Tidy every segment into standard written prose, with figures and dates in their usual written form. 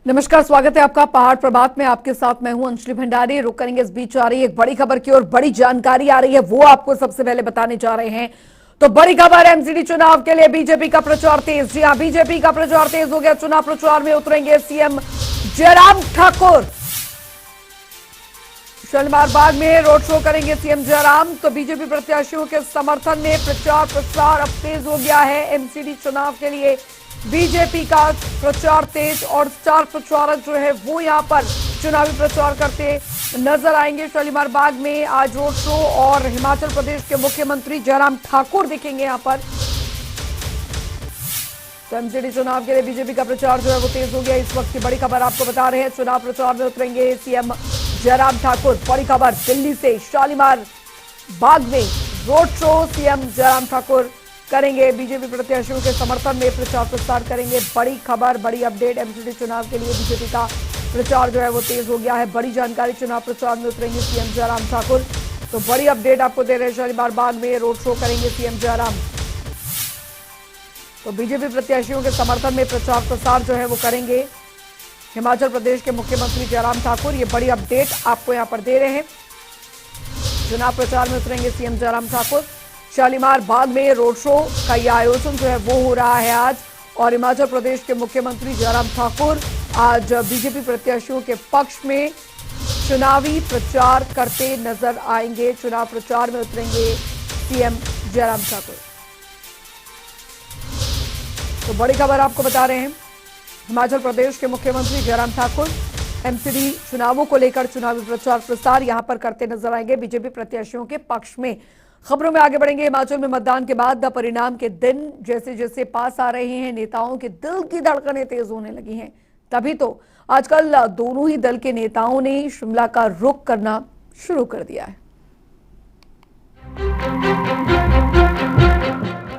नमस्कार, स्वागत है आपका पहाड़ प्रभात में। आपके साथ मैं हूं अंजलि भंडारी। रुक करेंगे इस बीच आ रही एक बड़ी खबर की और बड़ी जानकारी आ रही है, वो आपको सबसे पहले बताने जा रहे हैं। तो बड़ी खबर, एमसीडी चुनाव के लिए बीजेपी का प्रचार तेज। जी हां, बीजेपी का प्रचार तेज हो गया। चुनाव प्रचार में उतरेंगे सीएम जयराम ठाकुर। शालीमार बाग में रोड शो करेंगे सीएम जयराम। तो बीजेपी प्रत्याशियों के समर्थन में प्रचार प्रसार अब तेज हो गया है। एमसीडी चुनाव के लिए बीजेपी का प्रचार तेज और स्टार प्रचारक जो है वो यहां पर चुनावी प्रचार करते नजर आएंगे। शालीमार बाग में आज रोड शो और हिमाचल प्रदेश के मुख्यमंत्री जयराम ठाकुर दिखेंगे यहां पर। तो एमसीडी चुनाव के लिए बीजेपी का प्रचार जो है वो तेज हो गया। इस वक्त की बड़ी खबर आपको बता रहे हैं, चुनाव प्रचार में उतरेंगे सीएम जयराम ठाकुर। बड़ी खबर दिल्ली से, शालीमार बाग में road show CM Jairam Thakur करेंगे। बीजेपी प्रत्याशियों के समर्थन में प्रचार प्रसार करेंगे। बड़ी खबर, बड़ी अपडेट, एमसीडी चुनाव के लिए बीजेपी का प्रचार जो है वो तेज हो गया है। बड़ी जानकारी, चुनाव प्रचार में उतरेंगे सीएम जयराम ठाकुर। तो बड़ी अपडेट आपको दे रहे हैं, शालीमार बाग में रोड शो करेंगे सीएम जयराम। तो बीजेपी प्रत्याशियों के समर्थन में प्रचार प्रसार जो है वो करेंगे हिमाचल प्रदेश के मुख्यमंत्री जयराम ठाकुर। ये बड़ी अपडेट आपको यहां पर दे रहे हैं। चुनाव प्रचार में उतरेंगे सीएम जयराम ठाकुर। शालीमार बाग में रोड शो का यह आयोजन जो है वो हो रहा है आज। और हिमाचल प्रदेश के मुख्यमंत्री जयराम ठाकुर आज बीजेपी प्रत्याशियों के पक्ष में चुनावी प्रचार करते नजर आएंगे। चुनाव प्रचार में उतरेंगे सीएम जयराम ठाकुर। तो बड़ी खबर आपको बता रहे हैं, हिमाचल प्रदेश के मुख्यमंत्री जयराम ठाकुर एमसीडी चुनावों को लेकर चुनावी प्रचार प्रसार यहां पर करते नजर आएंगे बीजेपी प्रत्याशियों के पक्ष में। खबरों में आगे बढ़ेंगे। हिमाचल में मतदान के बाद परिणाम के दिन जैसे जैसे पास आ रहे हैं, नेताओं के दिल की धड़कनें तेज होने लगी हैं। तभी तो आजकल दोनों ही दल के नेताओं ने शिमला का रुख करना शुरू कर दिया है।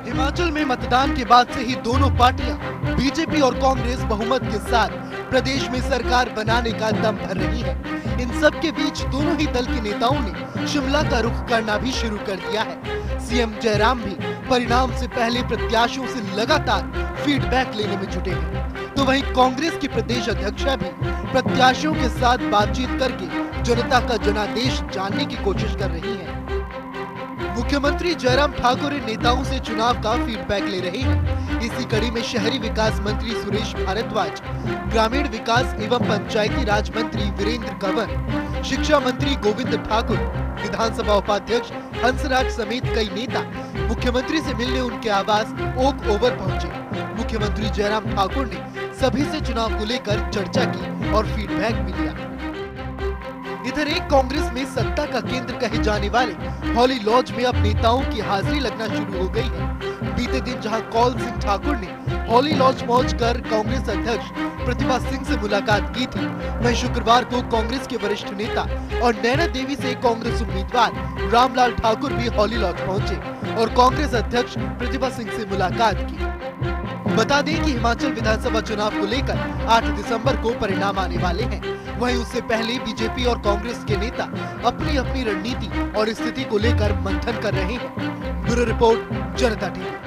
हिमाचल में मतदान के बाद से ही दोनों पार्टियां बीजेपी और कांग्रेस बहुमत के साथ प्रदेश में सरकार बनाने का दम भर रही है। इन सब के बीच दोनों ही दल के नेताओं ने शिमला का रुख करना भी शुरू कर दिया है। सीएम जयराम भी परिणाम से पहले प्रत्याशियों से लगातार फीडबैक लेने में जुटे हैं। तो वहीं कांग्रेस की प्रदेश अध्यक्षा भी प्रत्याशियों के साथ बातचीत करके जनता का जनादेश जानने की कोशिश कर रही है। मुख्यमंत्री जयराम ठाकुर नेताओं से चुनाव का फीडबैक ले रहे हैं। इसी कड़ी में शहरी विकास मंत्री सुरेश भारद्वाज, ग्रामीण विकास एवं पंचायती राज मंत्री वीरेंद्र कंवर, शिक्षा मंत्री गोविंद ठाकुर, विधानसभा उपाध्यक्ष हंसराज समेत कई नेता मुख्यमंत्री से मिलने उनके आवास ओक ओवर पहुंचे। मुख्यमंत्री जयराम ठाकुर ने सभी से चुनाव को लेकर चर्चा की और फीडबैक भी लिया। इधर एक कांग्रेस में सत्ता का केंद्र कहे जाने वाले हॉली लॉज में अब नेताओं की हाजिरी लगना शुरू हो गई है। बीते दिन जहां कौल सिंह ठाकुर ने हॉली लॉज पहुंचकर कांग्रेस अध्यक्ष प्रतिभा सिंह से मुलाकात की थी, वहीं शुक्रवार को कांग्रेस के वरिष्ठ नेता और नैना देवी से कांग्रेस उम्मीदवार रामलाल ठाकुर भी हॉली लॉज पहुंचे और कांग्रेस अध्यक्ष प्रतिभा सिंह से मुलाकात की। बता दें कि हिमाचल विधानसभा चुनाव को लेकर 8 दिसंबर को परिणाम आने वाले हैं। वहीं उससे पहले बीजेपी और कांग्रेस के नेता अपनी अपनी रणनीति और स्थिति को लेकर मंथन कर रहे हैं। ब्यूरो रिपोर्ट, जनता टीवी।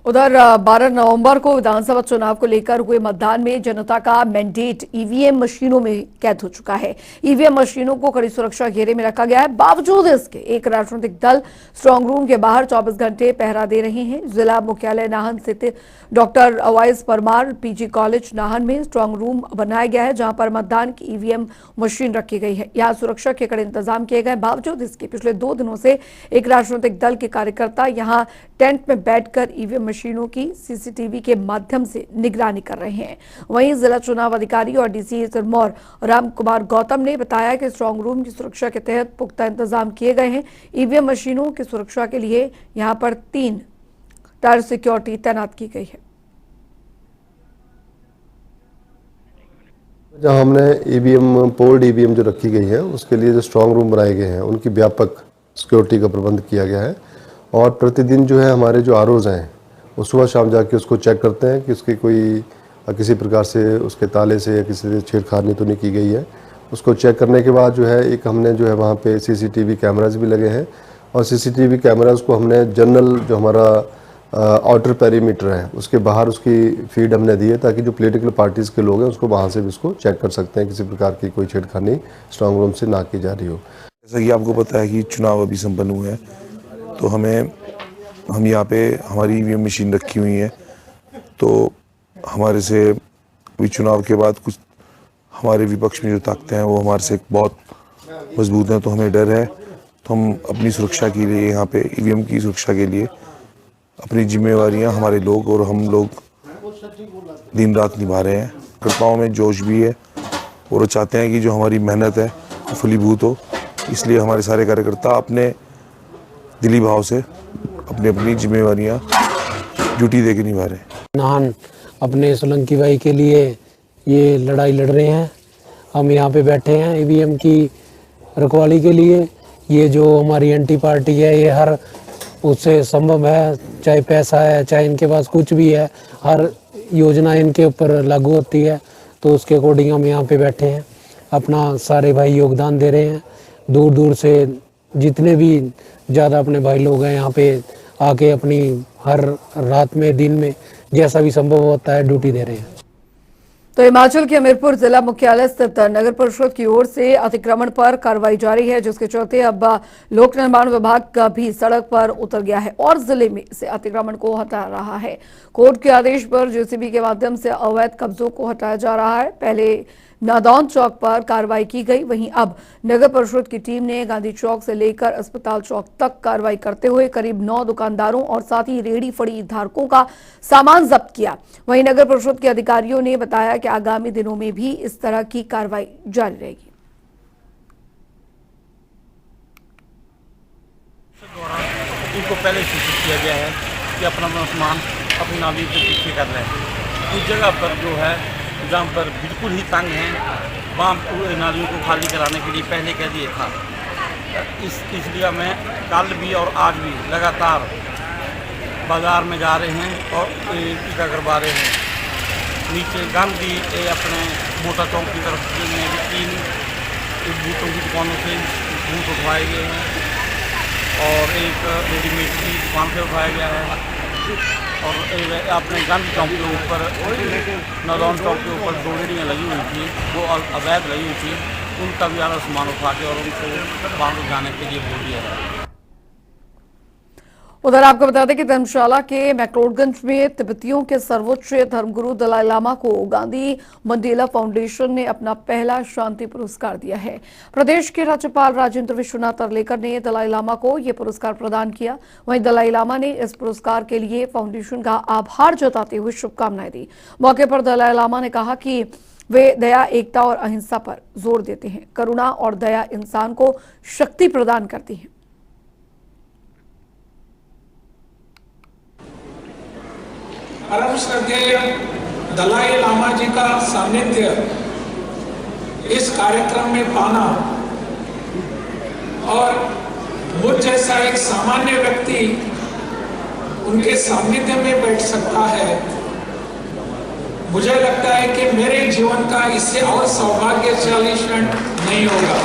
उधर 12 नवंबर को विधानसभा चुनाव को लेकर हुए मतदान में जनता का मैंडेट ईवीएम मशीनों में कैद हो चुका है। ईवीएम मशीनों को कड़ी सुरक्षा घेरे में रखा गया है। बावजूद इसके एक राजनीतिक दल स्ट्रांग रूम के बाहर 24 घंटे पहरा दे रहे हैं। जिला मुख्यालय नाहन स्थित doctor Awais Parmar PG college Nahan में स्ट्रांग रूम बनाया गया है, जहां पर मतदान की ईवीएम मशीन रखी गई है। यहाँ सुरक्षा के कड़े इंतजाम किए गए। बावजूद इसके पिछले 2 दिनों से एक राजनीतिक दल के कार्यकर्ता यहाँ टेंट में बैठकर ईवीएम मशीनों की सीसीटीवी के माध्यम से निगरानी कर रहे हैं। वहीं जिला चुनाव अधिकारी और डीसी सिरमौर राम कुमार गौतम ने बताया कि स्ट्रांग रूम की सुरक्षा के तहत पुख्ता इंतजाम किए गए हैं। ईवीएम मशीनों की सुरक्षा के लिए यहां पर 3 टायर सिक्योरिटी तैनात की गई है। जहां हमने ईवीएम पोल्ड ईवीएम जो रखी गई है उसके लिए जो स्ट्रांग रूम बनाए गए हैं उनकी व्यापक सिक्योरिटी का प्रबंध किया गया है। और प्रतिदिन जो है हमारे जो आरओज हैं वो सुबह शाम जाके उसको चेक करते हैं कि उसकी कोई किसी प्रकार से उसके ताले से या किसी से छेड़खानी तो नहीं की गई है। उसको चेक करने के बाद जो है एक हमने जो है वहाँ पे सीसीटीवी कैमराज भी लगे हैं और सीसीटीवी कैमराज को हमने जनरल जो हमारा आउटर पेरीमीटर है उसके बाहर उसकी फीड हमने दी है, ताकि जो पॉलिटिकल पार्टीज़ के लोग हैं उसको वहाँ से भी उसको चेक कर सकते हैं, किसी प्रकार की कोई छेड़खानी स्ट्रांग रूम से ना की जा रही हो। जैसा कि आपको पता है कि चुनाव अभी संपन्न हुए हैं, तो हम यहाँ पे हमारी ईवीएम मशीन रखी हुई है, तो हमारे से अभी चुनाव के बाद कुछ हमारे विपक्ष में जो ताकतें हैं वो हमारे से बहुत मजबूत हैं, तो हमें डर है। तो हम अपनी सुरक्षा के लिए यहाँ पे ईवीएम की सुरक्षा के लिए अपनी जिम्मेवारियाँ हमारे लोग और हम लोग दिन रात निभा रहे हैं। कार्यकर्ताओं में जोश भी है और वो चाहते हैं कि जो हमारी मेहनत है वो फलीभूत हो, इसलिए हमारे सारे कार्यकर्ता अपने दिली भाव से अपनी अपनी जिम्मेवारियाँ ड्यूटी दे के निभा रहे हैं। नाहन अपने सोलंकी भाई के लिए ये लड़ाई लड़ रहे हैं। हम यहाँ पे बैठे हैं ईवीएम की रखवाली के लिए। ये जो हमारी एंटी पार्टी है ये हर उससे संभव है, चाहे पैसा है चाहे इनके पास कुछ भी है, हर योजना इनके ऊपर लागू होती है। तो उसके अकॉर्डिंग हम यहाँ पे बैठे हैं, अपना सारे भाई योगदान दे रहे हैं। दूर दूर से जितने भी ज़्यादा अपने भाई लोग हैं यहाँ पे आके अपनी हर रात में दिन में जैसा भी संभव होता है ड्यूटी दे रहे हैं। तो हिमाचल के हमीरपुर जिला मुख्यालय स्थित नगर परिषद की ओर से अतिक्रमण पर कार्रवाई जारी है, जिसके चलते अब लोक निर्माण विभाग का भी सड़क पर उतर गया है और जिले में से अतिक्रमण को हटा रहा है। कोर्ट के आदेश पर जेसीबी के माध्यम से अवैध कब्जों को हटाया जा रहा है। पहले नादौन चौक पर कार्रवाई की गई, वहीं अब नगर परिषद की टीम ने गांधी चौक से लेकर अस्पताल चौक तक कार्रवाई करते हुए करीब 9 दुकानदारों और साथ ही रेहड़ी फड़ी धारकों का सामान जब्त किया। वहीं नगर परिषद के अधिकारियों ने बताया कि आगामी दिनों में भी इस तरह की कार्रवाई जारी रहेगी। इनको पहले सूचित किया गया है कि अपना सामान अपनी नाली के पीछे कर रहे हैं। उस जगह पर जो है जहाँ पर बिल्कुल ही तंग हैं, वहाँ नालियों को खाली कराने के लिए पहले कह दिया था। इसलिए मैं कल भी और आज भी लगातार बाज़ार में जा रहे हैं और टीका करवा रहे हैं। नीचे गांधी अपने मोटा चौक की तरफ में भी 3 बूटों की दुकानों से बूट उठवाए गए हैं और एक रेडीमेड की दुकान से उठाया गया है। और अपने गांधी चौक के ऊपर नादौन चौक के ऊपर 2 रेहड़ियाँ लगी हुई थी, वो अवैध लगी हुई थी, उनका भी आधा सामान उठा के और उनको बाहर जाने के लिए बोल दिया है। उधर आपको बता दें कि धर्मशाला के मैक्लोडगंज में तिब्बतियों के सर्वोच्च धर्मगुरु दलाई लामा को गांधी मंडेला फाउंडेशन ने अपना पहला शांति पुरस्कार दिया है। प्रदेश के राज्यपाल राजेंद्र विश्वनाथ अर्लेकर ने दलाई लामा को यह पुरस्कार प्रदान किया। वहीं दलाई लामा ने इस पुरस्कार के लिए फाउंडेशन का आभार जताते हुए शुभकामनाएं दी। मौके पर दलाई लामा ने कहा कि वे दया, एकता और अहिंसा पर जोर देते हैं। करुणा और दया इंसान को शक्ति प्रदान करती है। परम श्रद्धेय दलाई लामा जी का सानिध्य इस कार्यक्रम में पाना और मुझ जैसा एक सामान्य व्यक्ति उनके सानिध्य में बैठ सकता है, मुझे लगता है कि मेरे जीवन का इससे और सौभाग्यशाली क्षण नहीं होगा।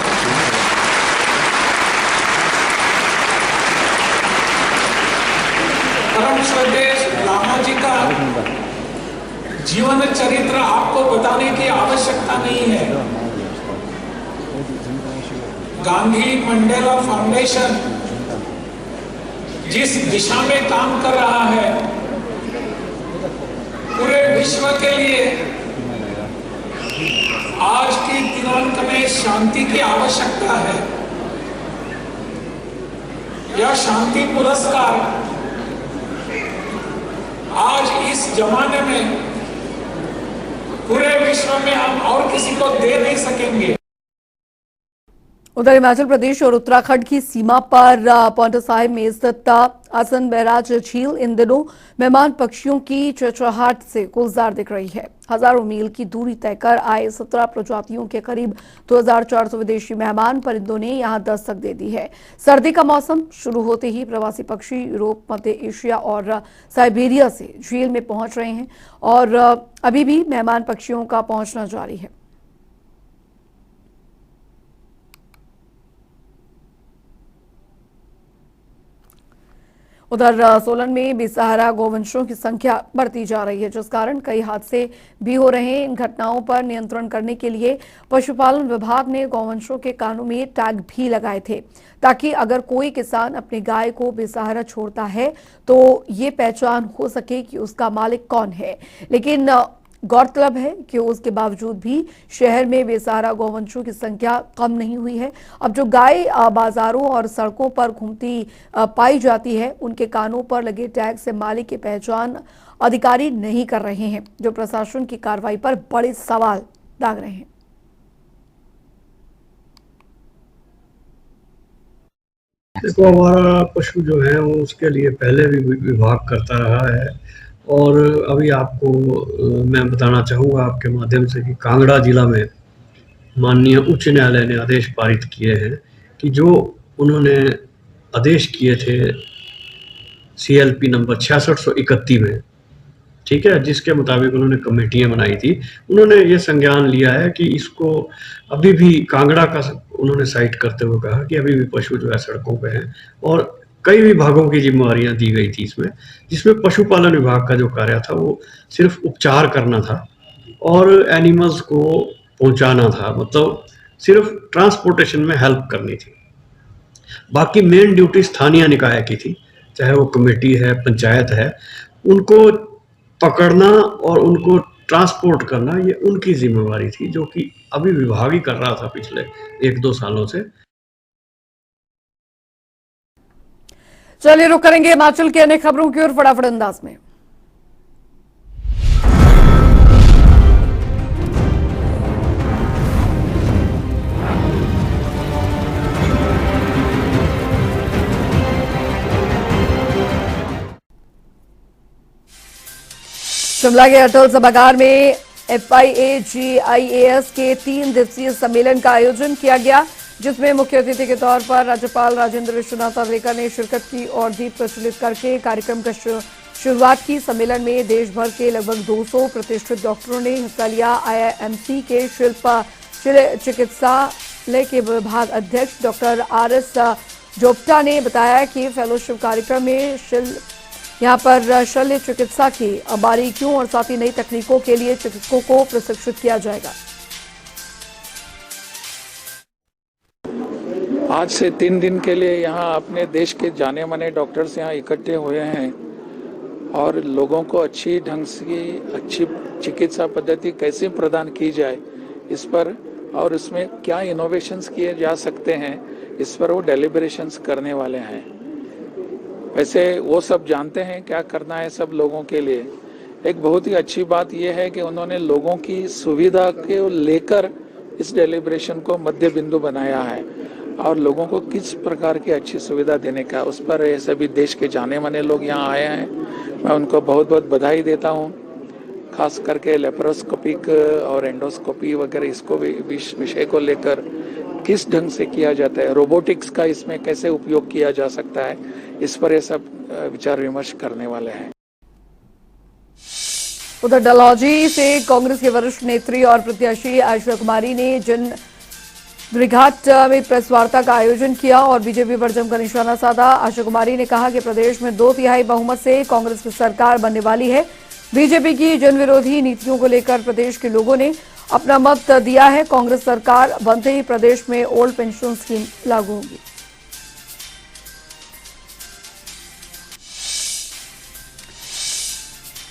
परम श्रद्धेय लामा जी का जीवन चरित्र आपको बताने की आवश्यकता नहीं है। गांधी मंडेला फाउंडेशन जिस दिशा में काम कर रहा है, पूरे विश्व के लिए आज के दिनांक में शांति की आवश्यकता है। यह शांति पुरस्कार आज इस जमाने में पूरे विश्व में हम और किसी को दे नहीं सकेंगे। उधर हिमाचल प्रदेश और उत्तराखंड की सीमा पर पांवटा साहिब में स्थित आसन बैराज झील इन दिनों मेहमान पक्षियों की चहचहाहट से गुलजार दिख रही है। हजारों मील की दूरी तय कर आए 17 प्रजातियों के करीब 2400 विदेशी मेहमान परिंदों ने यहां दस्तक दे दी है। सर्दी का मौसम शुरू होते ही प्रवासी पक्षी यूरोप, मध्य एशिया और साइबेरिया से झील में पहुंच रहे हैं और अभी भी मेहमान पक्षियों का पहुंचना जारी है। उधर सोलन में बेसहारा गौवंशों की संख्या बढ़ती जा रही है, जिस कारण कई हादसे भी हो रहे हैं। इन घटनाओं पर नियंत्रण करने के लिए पशुपालन विभाग ने गौवंशों के कानों में टैग भी लगाए थे, ताकि अगर कोई किसान अपनी गाय को बेसहारा छोड़ता है तो ये पहचान हो सके कि उसका मालिक कौन है। लेकिन गौरतलब है कि उसके बावजूद भी शहर में बेसहारा गौवंशों की संख्या कम नहीं हुई है। अब जो गाय बाजारों और सड़कों पर घूमती पाई जाती है, उनके कानों पर लगे टैग से मालिक की पहचान अधिकारी नहीं कर रहे हैं, जो प्रशासन की कार्रवाई पर बड़े सवाल दाग रहे हैं। देखो, हमारा पशु जो है वो उसके लिए पहले भी विभाग करता रहा है, और अभी आपको मैं बताना चाहूँगा आपके माध्यम से कि कांगड़ा जिला में माननीय उच्च न्यायालय ने आदेश पारित किए हैं कि जो उन्होंने आदेश किए थे CLP नंबर 6631 में, ठीक है, जिसके मुताबिक उन्होंने कमेटियां बनाई थी, उन्होंने ये संज्ञान लिया है कि इसको अभी भी कांगड़ा का उन्होंने साइट करते हुए कहा कि अभी भी पशु जो है सड़कों पे हैं, और कई विभागों की जिम्मेवारियां दी गई थी इसमें, जिसमें पशुपालन विभाग का जो कार्य था वो सिर्फ उपचार करना था और एनिमल्स को पहुंचाना था, मतलब सिर्फ ट्रांसपोर्टेशन में हेल्प करनी थी। बाकी मेन ड्यूटी स्थानीय निकाय की थी, चाहे वो कमेटी है, पंचायत है, उनको पकड़ना और उनको ट्रांसपोर्ट करना ये उनकी जिम्मेवारी थी, जो कि अभी विभाग ही कर रहा था पिछले 1-2 सालों से। चलिए रुक करेंगे हिमाचल के अन्य खबरों की ओर फटाफट अंदाज में। शिमला के अटल सभागार में FIAGIAS के 3 दिवसीय सम्मेलन का आयोजन किया गया, जिसमें मुख्य अतिथि के तौर पर राज्यपाल राजेंद्र विश्वनाथ आर्लेकर ने शिरकत की और दीप प्रज्वलित करके कार्यक्रम का शुरुआत की। सम्मेलन में देश भर के लगभग 200 प्रतिष्ठित डॉक्टरों ने हिस्सा लिया। IIMC के चिकित्सालय के विभाग अध्यक्ष डॉक्टर RS जोप्टा ने बताया कि फेलोशिप कार्यक्रम में यहाँ पर शल्य चिकित्सा की बारीकियों और साथ ही नई तकनीकों के लिए चिकित्सकों को प्रशिक्षित किया जाएगा। आज से 3 दिन के लिए यहाँ अपने देश के जाने माने डॉक्टर्स यहाँ इकट्ठे हुए हैं और लोगों को अच्छी ढंग से अच्छी चिकित्सा पद्धति कैसे प्रदान की जाए इस पर, और इसमें क्या इनोवेशंस किए जा सकते हैं इस पर वो डेलिब्रेशंस करने वाले हैं। वैसे वो सब जानते हैं क्या करना है सब लोगों के लिए। एक बहुत ही अच्छी बात यह है कि उन्होंने लोगों की सुविधा के लेकर इस डेलिब्रेशन को मध्य बिंदु बनाया है और लोगों को किस प्रकार की अच्छी सुविधा देने का, उस पर ये सभी देश के जाने माने लोग यहाँ आए हैं। मैं उनको बहुत बहुत बधाई देता हूँ। खास करके लेप्रोस्कोपिक और एंडोस्कोपी वगैरह इसको विषय को लेकर किस ढंग से किया जाता है, रोबोटिक्स का इसमें कैसे उपयोग किया जा सकता है, इस पर ये सब विचार विमर्श करने वाले हैं। उधर डलहौजी से कांग्रेस के वरिष्ठ नेत्री और प्रत्याशी आशा कुमारी ने जन द्विघाट में प्रेस वार्ता का आयोजन किया और बीजेपी पर जमकर निशाना साधा। आशा कुमारी ने कहा कि प्रदेश में 2/3 बहुमत से कांग्रेस की सरकार बनने वाली है। बीजेपी की जन विरोधी नीतियों को लेकर प्रदेश के लोगों ने अपना मत दिया है। कांग्रेस सरकार बनते ही प्रदेश में ओल्ड पेंशन स्कीम लागू होगी।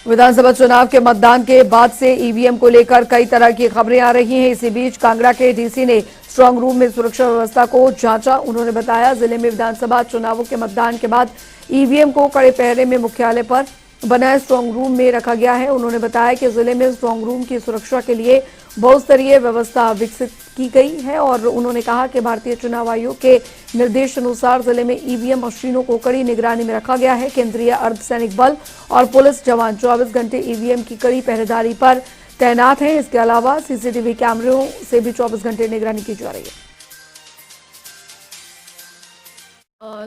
विधानसभा चुनाव के मतदान के बाद से ईवीएम को लेकर कई तरह की खबरें आ रही हैं। इसी बीच कांगड़ा के डीसी ने स्ट्रांग रूम में सुरक्षा व्यवस्था को जांचा। उन्होंने बताया जिले में विधानसभा चुनावों के मतदान के बाद ईवीएम को कड़े पहरे में मुख्यालय पर बनाए स्ट्रांग रूम में रखा गया है। उन्होंने बताया कि जिले में स्ट्रांग रूम की सुरक्षा के लिए बहुस्तरीय व्यवस्था विकसित की गई है और उन्होंने कहा कि भारतीय चुनाव आयोग के निर्देश अनुसार जिले में ईवीएम मशीनों को कड़ी निगरानी में रखा गया है। केंद्रीय अर्धसैनिक बल और पुलिस जवान 24 घंटे ईवीएम की कड़ी पहरेदारी पर तैनात हैं। इसके अलावा सीसीटीवी कैमरों से भी 24 घंटे निगरानी की जा रही है।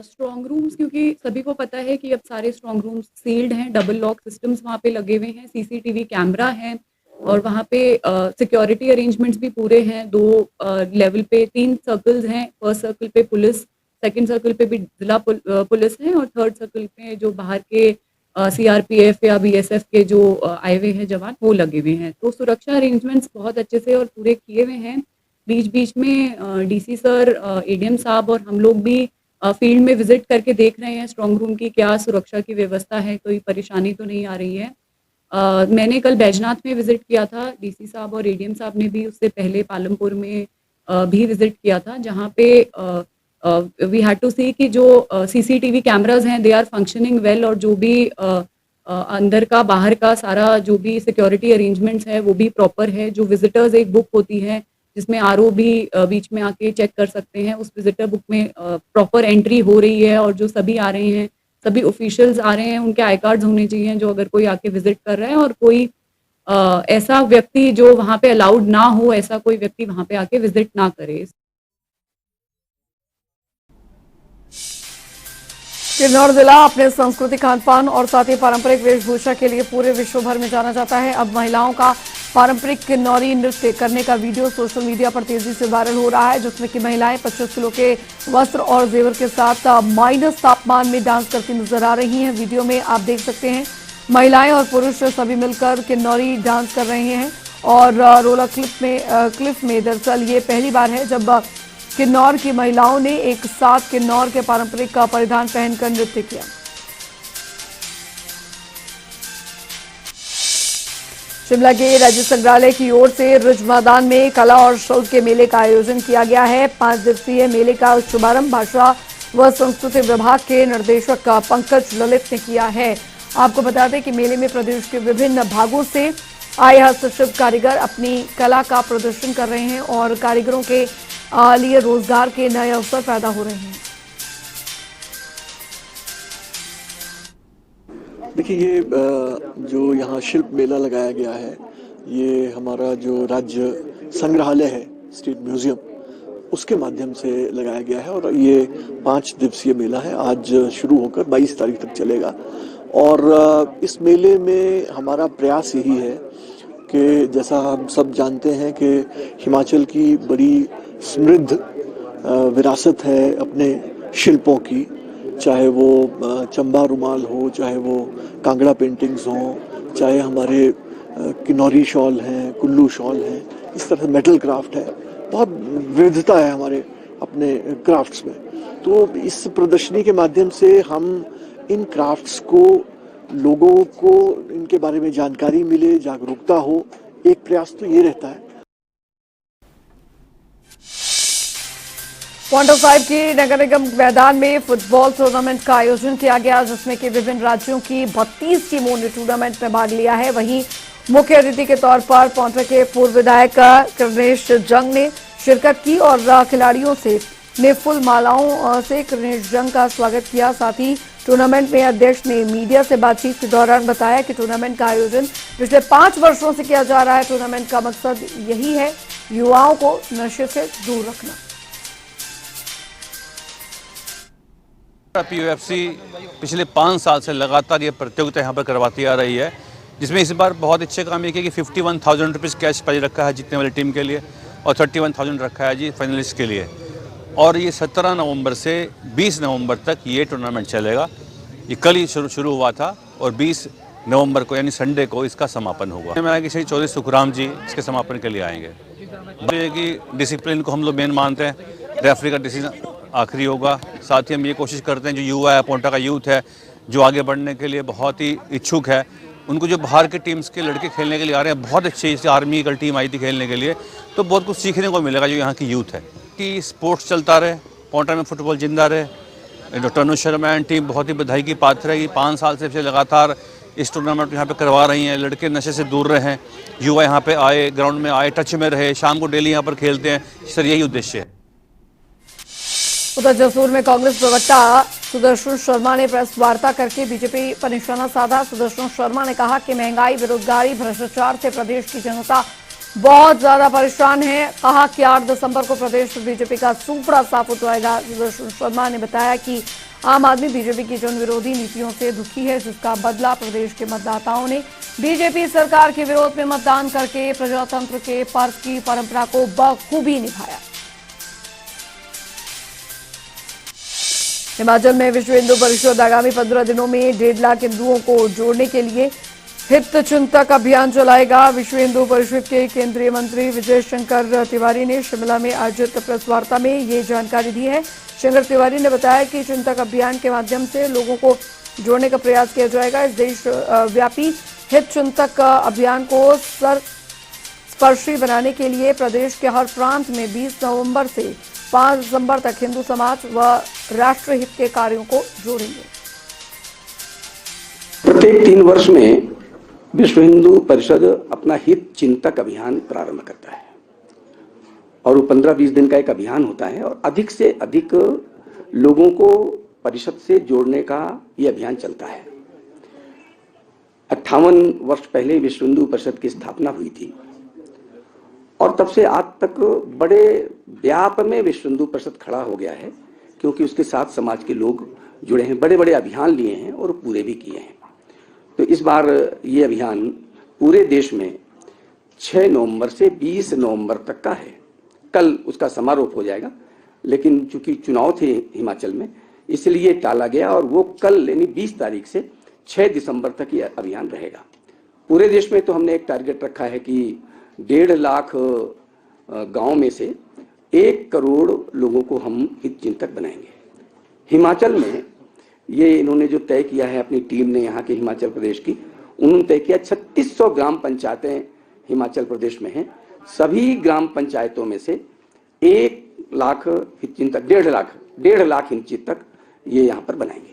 स्ट्रॉन्ग रूम्स, क्योंकि सभी को पता है कि अब सारे स्ट्रॉन्ग रूम्स सील्ड हैं, डबल लॉक सिस्टम्स वहाँ पे लगे हुए हैं, सीसीटीवी कैमरा है और वहाँ पे सिक्योरिटी अरेंजमेंट्स भी पूरे हैं। 2 लेवल पे 3 सर्कल्स हैं। फर्स्ट सर्कल पे पुलिस सेकंड सर्कल पे भी जिला पुलिस है और थर्ड सर्कल पे जो बाहर के सीआरपीएफ या बीएसएफ के जो आए हुए हैं जवान वो लगे हुए हैं। तो सुरक्षा अरेंजमेंट्स बहुत अच्छे से और पूरे किए हुए हैं। बीच बीच में डीसी सर, एडीएम साहब और हम लोग भी फील्ड में विजिट करके देख रहे हैं स्ट्रॉन्ग रूम की क्या सुरक्षा की व्यवस्था है, कोई परेशानी तो नहीं आ रही है। मैंने कल बैजनाथ में विजिट किया था, डीसी साहब और एडीएम साहब ने भी उससे पहले पालमपुर में भी विजिट किया था, जहाँ पे वी हैड टू सी कि जो सीसीटीवी कैमराज हैं दे आर फंक्शनिंग वेल और जो भी अंदर का बाहर का सारा जो भी सिक्योरिटी अरेंजमेंट्स है वो भी प्रॉपर है। जो विजिटर्स एक बुक होती है जिसमें आरओ भी बीच में आके चेक कर सकते हैं, उस विजिटर बुक में प्रॉपर एंट्री हो रही है और जो सभी आ रहे हैं, सभी ऑफिशियल्स आ रहे हैं, उनके आई कार्ड्स होने चाहिए जो अगर कोई आके विजिट कर रहा है और कोई ऐसा व्यक्ति जो वहाँ पे अलाउड ना हो, ऐसा कोई व्यक्ति वहाँ पे आके विजिट ना करे। किन्नौर जिला अपने संस्कृति, खान पान और साथ ही पारंपरिक वेशभूषा के लिए पूरे विश्व भर में जाना जाता है। अब महिलाओं का पारंपरिक किन्नौरी नृत्य करने का वीडियो सोशल मीडिया पर तेजी से वायरल हो रहा है, जिसमें कि महिलाएं 25 किलो के वस्त्र और जेवर के साथ माइनस तापमान में डांस करती नजर आ रही हैं। वीडियो में आप देख सकते हैं महिलाएं और पुरुष सभी मिलकर किन्नौरी डांस कर रहे हैं और रोलर क्लिफ में दरअसल ये पहली बार है जब किन्नौर की महिलाओं ने एक साथ किन्नौर के पारंपरिक परिधान पहनकर नृत्य किया। शिमला के राज्य संग्रहालय की ओर से रिज मैदान में कला और शिल्प के मेले का आयोजन किया गया है। 5 दिवसीय मेले का शुभारंभ भाषा व संस्कृति विभाग के निदेशक पंकज ललित ने किया है। आपको बता दें कि मेले में प्रदेश के विभिन्न भागों से आए हस्तशिल्प कारीगर अपनी कला का प्रदर्शन कर रहे हैं और कारीगरों के लिए रोजगार के नए अवसर पैदा हो रहे हैं। देखिए, ये जो यहाँ शिल्प मेला लगाया गया है, ये हमारा जो राज्य संग्रहालय है, स्टेट म्यूजियम, उसके माध्यम से लगाया गया है और ये 5 दिवसीय मेला है। आज शुरू होकर 22 तारीख तक चलेगा और इस मेले में हमारा प्रयास यही है कि जैसा हम सब जानते हैं कि हिमाचल की बड़ी समृद्ध विरासत है अपने शिल्पों की, चाहे वो चंबा रुमाल हो, चाहे वो कांगड़ा पेंटिंग्स हों, चाहे हमारे किन्नौरी शॉल हैं, कुल्लू शॉल हैं, इस तरह मेटल क्राफ्ट है। बहुत विविधता है हमारे अपने क्राफ्ट्स में। तो इस प्रदर्शनी के माध्यम से हम इन क्राफ्ट्स को, लोगों को इनके बारे में जानकारी मिले, जागरूकता हो, एक प्रयास तो ये रहता है। पॉइंट साहिब की नगर निगम मैदान में फुटबॉल टूर्नामेंट का आयोजन किया गया, जिसमें कि विभिन्न राज्यों की 32 टीमों ने टूर्नामेंट में भाग लिया है। वहीं मुख्य अतिथि के तौर पर पौंटा के पूर्व विधायक कृष्णेश जंग ने शिरकत की और खिलाड़ियों ने फुल मालाओं से कृष्णेश जंग का स्वागत किया। साथ ही टूर्नामेंट में अध्यक्ष ने मीडिया से बातचीत के दौरान बताया कि टूर्नामेंट का आयोजन पिछले 5 वर्षों से किया जा रहा है। टूर्नामेंट का मकसद यही है युवाओं को नशे से दूर रखना। पीयूएफसी पिछले 5 साल से लगातार ये प्रतियोगिता यहाँ पर करवाती आ रही है, जिसमें इस बार बहुत अच्छे काम ये किया कि 51,000 रुपीज़ कैश प्राइज रखा है जीतने वाली टीम के लिए और 31,000 रखा है जी फाइनलिस्ट के लिए। और ये 17 नवंबर से 20 नवंबर तक ये टूर्नामेंट चलेगा। ये कल ही शुरू हुआ था और 20 नवंबर को यानी संडे को इसका समापन होगा। मैं कि श्री चौधरी सुखराम जी इसके समापन के लिए आएंगे। ये कि डिसिप्लिन को हम लोग मेन मानते हैं, रेफरी का डिसीजन आखिरी होगा। साथ ही हम ये कोशिश करते हैं जो युवा है, पौंटा का यूथ है, जो आगे बढ़ने के लिए बहुत ही इच्छुक है, उनको जो बाहर के टीम्स के लड़के खेलने के लिए आ रहे हैं, बहुत अच्छी जैसे आर्मी की टीम आई थी खेलने के लिए, तो बहुत कुछ सीखने को मिलेगा जो यहाँ की यूथ है कि स्पोर्ट्स चलता रहे, पौंटा में फुटबॉल जिंदा रहे। Doctor Anuj Sharma and team बहुत ही बधाई की पात्र है कि 5 साल से लगातार इस टूर्नामेंट यहाँ पे करवा रही हैं। लड़के नशे से दूर रहें, युवा यहाँ पे आए, ग्राउंड में आए, टच में रहे, शाम को डेली यहाँ पर खेलते हैं। सर यही उद्देश्य है। उधर जसूर में कांग्रेस प्रवक्ता सुदर्शन शर्मा ने प्रेस वार्ता करके बीजेपी पर निशाना साधा। सुदर्शन शर्मा ने कहा कि महंगाई, बेरोजगारी, भ्रष्टाचार से प्रदेश की जनता बहुत ज्यादा परेशान है। कहा कि 8 दिसंबर को प्रदेश में बीजेपी का सूपड़ा साफ हो जाएगा। सुदर्शन शर्मा ने बताया कि आम आदमी बीजेपी की जन विरोधी नीतियों से दुखी है, जिसका बदला प्रदेश के मतदाताओं ने बीजेपी सरकार के विरोध में मतदान करके प्रजातंत्र के पर्व की परंपरा को बखूबी निभाया। हिमाचल में विश्व हिंदू परिषद आगामी 15 दिनों में 1.5 लाख हिंदुओं को जोड़ने के लिए हित चिंतक अभियान चलाएगा। विश्व हिंदू परिषद के केंद्रीय मंत्री विजय शंकर तिवारी ने शिमला में आयोजित प्रेस वार्ता में ये जानकारी दी है। शंकर तिवारी ने बताया कि चिंतक अभियान के माध्यम से लोगों को जोड़ने का प्रयास किया जाएगा। इस देश व्यापी हित चिंतक अभियान को स्पर्शी बनाने के लिए प्रदेश के हर प्रांत में 20 नवंबर से 5 दिसंबर तक हिंदू समाज व राष्ट्रहित के कार्यों को जोड़ेंगे। प्रत्येक 3 वर्ष में विश्व हिंदू परिषद अपना हित चिंतक अभियान प्रारंभ करता है और वो 15-20 दिन का एक अभियान होता है और अधिक से अधिक लोगों को परिषद से जोड़ने का ये अभियान चलता है। 58 वर्ष पहले विश्व हिंदू परिषद की स्थापना हुई थी और तब से आज तक बड़े व्याप में विश्व हिंदू परिषद खड़ा हो गया है, क्योंकि उसके साथ समाज के लोग जुड़े हैं, बड़े बड़े अभियान लिए हैं और पूरे भी किए हैं। तो इस बार ये अभियान पूरे देश में 6 नवंबर से 20 नवंबर तक का है। कल उसका समारोह हो जाएगा, लेकिन चूंकि चुनाव थे हिमाचल में इसलिए टाला गया और वो कल यानी 20 तारीख से 6 दिसंबर तक ये अभियान रहेगा। पूरे देश में तो हमने एक टारगेट रखा है कि 1.5 लाख गांव में से 1 करोड़ लोगों को हम हित चिंतक बनाएंगे। हिमाचल में ये इन्होंने जो तय किया है, अपनी टीम ने यहाँ के हिमाचल प्रदेश की, उन्होंने तय किया 3600 ग्राम पंचायतें हिमाचल प्रदेश में हैं। सभी ग्राम पंचायतों में से 1 लाख हित चिंतक 1.5 लाख हित चिंतक ये यहाँ पर बनाएंगे।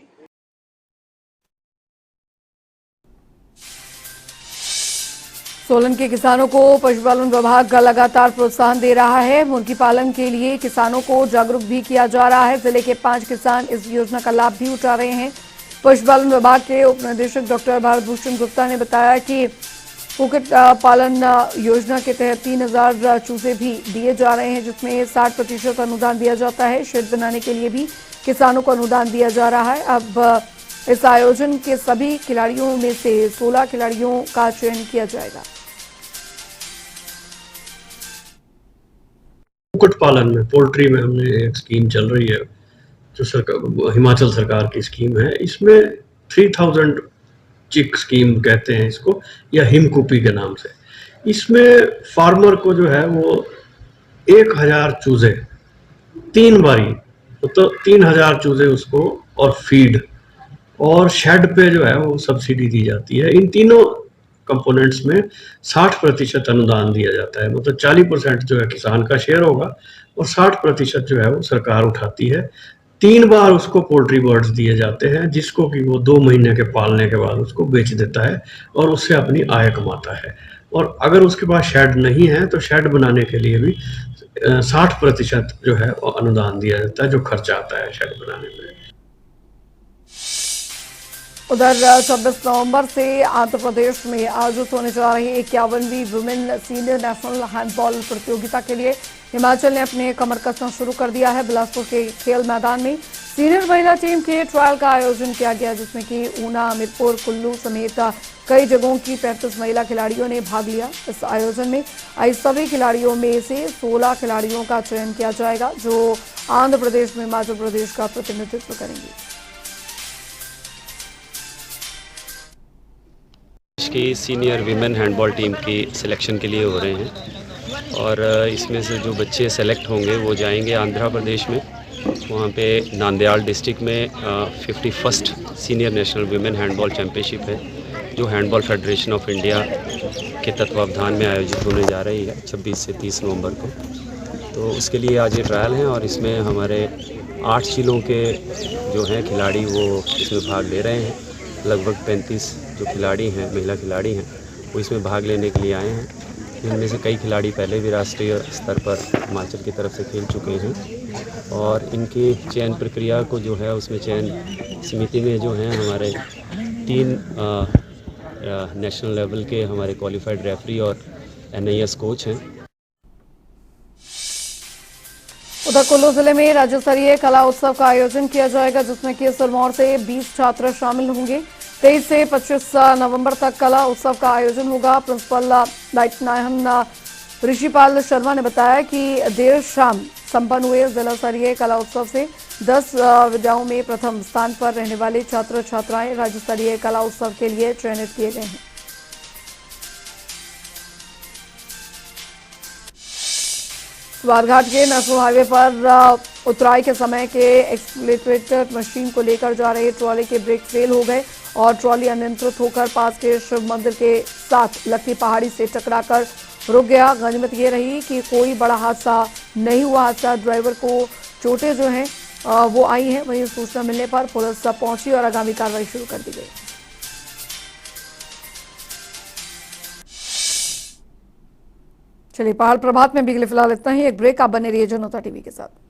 सोलन के किसानों को पशुपालन विभाग लगातार प्रोत्साहन दे रहा है। मुर्गी पालन के लिए किसानों को जागरूक भी किया जा रहा है। जिले के 5 किसान इस योजना का लाभ भी उठा रहे हैं। पशुपालन विभाग के उप निदेशक डॉक्टर भारत भूषण गुप्ता ने बताया कि कुक्कुट पालन योजना के तहत 3000 चूजे भी दिए जा रहे हैं, जिसमें 60% अनुदान दिया जाता है। शेड बनाने के लिए भी किसानों को अनुदान दिया जा रहा है। अब इस आयोजन के सभी खिलाड़ियों में से 16 खिलाड़ियों का चयन किया जाएगा। कुक्कुट पालन में, पोल्ट्री में हमने एक स्कीम चल रही है जो हिमाचल सरकार की स्कीम है। इसमें 3000 चिक स्कीम कहते हैं इसको, या हिमकुपी के नाम से। इसमें फार्मर को जो है वो 1000 चूजे 3 बारी, तो 3000 चूजे उसको और फीड और शेड पे जो है वो सब्सिडी दी जाती है। इन तीनों कंपोनेंट्स में 60% अनुदान दिया जाता है। मतलब 40% जो है किसान का शेयर होगा और 60% जो है वो सरकार उठाती है। 3 बार उसको पोल्ट्री बर्ड्स दिए जाते हैं, जिसको कि वो 2 महीने के पालने के बाद उसको बेच देता है और उससे अपनी आय कमाता है। और अगर उसके पास शेड नहीं है तो शेड बनाने के लिए भी 60% जो है वो अनुदान दिया जाता है, जो खर्चा आता है शेड बनाने में। उधर 26 नवंबर से आंध्र प्रदेश में आयोजित होने जा रही 51वीं वुमेन सीनियर नेशनल हैंडबॉल प्रतियोगिता के लिए हिमाचल ने अपने कमर कसना शुरू कर दिया है। बिलासपुर के खेल मैदान में सीनियर महिला टीम के ट्रायल का आयोजन किया गया, जिसमें कि ऊना, हमीरपुर, कुल्लू समेत कई जगहों की 35 महिला खिलाड़ियों ने भाग लिया। इस आयोजन में आई सभी खिलाड़ियों में से 16 खिलाड़ियों का चयन किया जाएगा, जो आंध्र प्रदेश में हिमाचल प्रदेश का प्रतिनिधित्व करेंगे। की सीनियर विमेन हैंडबॉल टीम की सिलेक्शन के लिए हो रहे हैं और इसमें से जो बच्चे सेलेक्ट होंगे वो जाएंगे आंध्र प्रदेश में। वहाँ पे नांदयाल डिस्ट्रिक्ट में 51st senior national women handball championship है, जो हैंडबॉल फेडरेशन ऑफ इंडिया के तत्वावधान में आयोजित होने जा रही है 26 से 30 नवंबर को। तो उसके लिए आज ये ट्रायल हैं और इसमें हमारे 8 जिलों के जो हैं खिलाड़ी वो इसमें भाग ले रहे हैं। लगभग 35 जो खिलाड़ी हैं, महिला खिलाड़ी हैं, वो इसमें भाग लेने के लिए आए हैं। इनमें से कई खिलाड़ी पहले भी राष्ट्रीय स्तर पर हिमाचल की तरफ से खेल चुके हैं और इनकी चयन प्रक्रिया को जो है उसमें चयन समिति में जो हैं हमारे 3 नेशनल लेवल के हमारे क्वालिफाइड रेफरी और NIS कोच हैं। उधर कुल्लू जिले में राज्य स्तरीय कला उत्सव का आयोजन किया जाएगा, जिसमें कि सिरमौर से 20 छात्र शामिल होंगे। 23 से 25 नवंबर तक कला उत्सव का आयोजन होगा। प्रिंसिपल लाइट नायहन ऋषिपाल शर्मा ने बताया कि देर शाम संपन्न हुए जिला स्तरीय कला उत्सव से 10 विद्याओं में प्रथम स्थान पर रहने वाले छात्र छात्राएं राज्य स्तरीय कला उत्सव के लिए चयनित किए गए हैं। स्वारघाट के नेशनल हाईवे पर उतराई के समय के एक्सकवेटर मशीन को लेकर जा रही ट्रॉली के ब्रेक फेल हो गए और ट्रॉली अनियंत्रित होकर पास के शिव मंदिर के साथ लगती पहाड़ी से टकराकर रुक गया। गनीमत ये रही कि कोई बड़ा हादसा नहीं हुआ। हादसा ड्राइवर को चोटें जो हैं वो आई हैं। वहीं सूचना मिलने पर पुलिस पहुंची और आगामी कार्रवाई शुरू कर दी गई। चलिए, पहाड़ प्रभात में अभी के लिए फिलहाल इतना ही। एक ब्रेक, आप बने रहिए जनता टीवी के साथ।